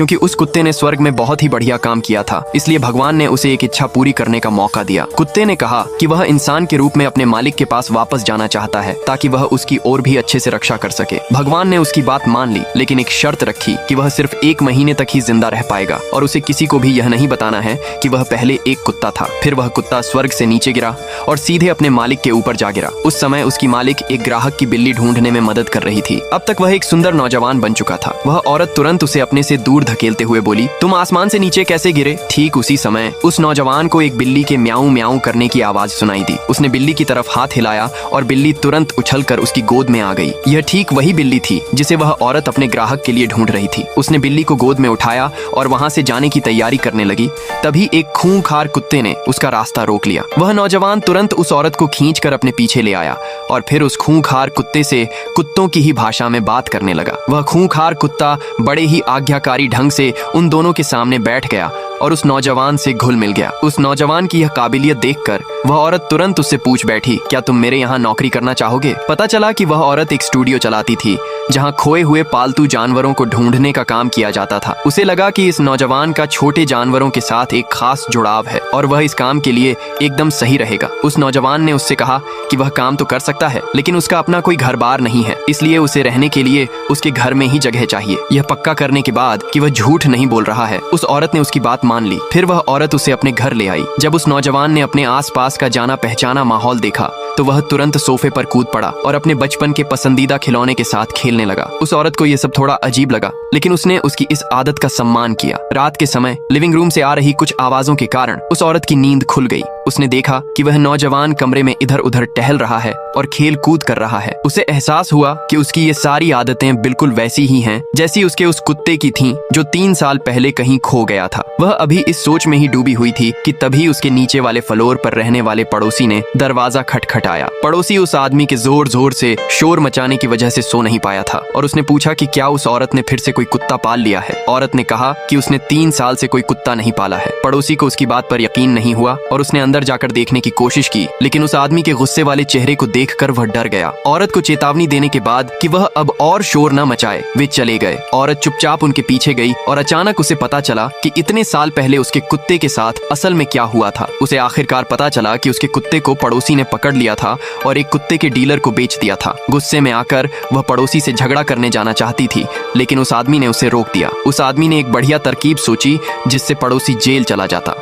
क्योंकि उस कुत्ते ने स्वर्ग में बहुत ही बढ़िया काम किया था, इसलिए भगवान ने उसे एक इच्छा पूरी करने का मौका दिया। कुत्ते ने कहा कि वह इंसान के रूप में अपने मालिक के पास वापस जाना चाहता है ताकि वह उसकी और भी अच्छे से रक्षा कर सके। भगवान ने उसकी बात मान ली, लेकिन एक शर्त रखी कि वह सिर्फ 1 महीने तक ही जिंदा रह पाएगा और उसे किसी को भी यह नहीं बताना है कि वह पहले एक कुत्ता था। फिर वह कुत्ता स्वर्ग से नीचे गिरा और सीधे अपने मालिक के ऊपर जा गिरा। उस समय उसकी मालिक एक ग्राहक की बिल्ली ढूंढने में मदद कर रही थी। अब तक वह एक सुंदर नौजवान बन चुका था। वह औरत तुरंत उसे अपने से दूर धकेलते हुए बोली, तुम आसमान से नीचे कैसे गिरे? ठीक उसी समय उस नौजवान को एक बिल्ली के म्याऊं म्याऊं करने की आवाज सुनाई दी। उसने बिल्ली की तरफ हाथ हिलाया और बिल्ली तुरंत उछलकर उसकी गोद में आ गई। यह ठीक वही बिल्ली थी जिसे वह औरत अपने ग्राहक के लिए ढूंढ रही थी। उसने बिल्ली को गोद में उठाया और वहां से जाने की तैयारी करने लगी। तभी एक खूंखार कुत्ते ने उसका रास्ता रोक लिया। वह नौजवान तुरंत उस औरत को खींचकर अपने पीछे ले आया और फिर उस खूंखार कुत्ते से कुत्तों की ही भाषा में बात करने लगा। वह खूंखार कुत्ता बड़े ही आज्ञाकारी ढंग से उन दोनों के सामने बैठ गया और उस नौजवान से घुल मिल गया। उस नौजवान की यह काबिलियत देखकर वह औरत तुरंत उससे पूछ बैठी, क्या तुम मेरे यहाँ नौकरी करना चाहोगे? पता चला कि वह औरत एक स्टूडियो चलाती थी जहाँ खोए हुए पालतू जानवरों को ढूंढने का काम किया जाता था। उसे लगा कि इस नौजवान का छोटे जानवरों के साथ एक खास जुड़ाव है और वह इस काम के लिए एकदम सही रहेगा। उस नौजवान ने उससे कहा कि वह काम तो कर सकता है, लेकिन उसका अपना कोई घर बार नहीं है, इसलिए उसे रहने के लिए उसके घर में ही जगह चाहिए। यह पक्का करने के बाद कि वह झूठ नहीं बोल रहा है, उस औरत ने उसकी बात मान ली। फिर वह औरत उसे अपने घर ले आई। जब उस नौजवान ने अपने आसपास का जाना पहचाना माहौल देखा तो वह तुरंत सोफे पर कूद पड़ा और अपने बचपन के पसंदीदा खिलौने के साथ खेलने लगा। उस औरत को यह सब थोड़ा अजीब लगा, लेकिन उसने उसकी इस आदत का सम्मान किया। रात के समय लिविंग रूम से आ रही कुछ आवाजों के कारण उस औरत की नींद खुल गई। उसने देखा कि वह नौजवान कमरे में इधर उधर टहल रहा है और खेल कूद कर रहा है। उसे एहसास हुआ कि उसकी ये सारी आदतें बिल्कुल वैसी ही हैं जैसी उसके उस कुत्ते की थीं जो 3 साल पहले कहीं खो गया था। वह अभी इस सोच में ही डूबी हुई थी कि तभी उसके नीचे वाले फ्लोर पर रहने वाले पड़ोसी ने दरवाजा खटखटाया। पड़ोसी उस आदमी के जोर जोर से शोर मचाने की वजह से सो नहीं पाया था और उसने पूछा कि क्या उस औरत ने फिर से कोई कुत्ता पाल लिया है। औरत ने कहा कि उसने 3 साल से कोई कुत्ता नहीं पाला है। पड़ोसी को उसकी बात पर यकीन नहीं हुआ और उसने अंदर जाकर देखने की कोशिश की, लेकिन उस आदमी के गुस्से वाले चेहरे को देखकर वह डर गया। औरत को चेतावनी देने के बाद कि वह अब और शोर न मचाए, वे चले गए। औरत चुपचाप उनके पीछे गई और अचानक उसे पता चला कि इतने साल पहले उसके कुत्ते के साथ असल में क्या हुआ था। उसे आखिरकार पता चला कि उसके कुत्ते को पड़ोसी ने पकड़ लिया था और एक कुत्ते के डीलर को बेच दिया था। गुस्से में आकर वह पड़ोसी से झगड़ा करने जाना चाहती थी, लेकिन उस आदमी ने उसे रोक दिया। उस आदमी ने एक बढ़िया तरकीब सोची जिससे पड़ोसी जेल चला जाता।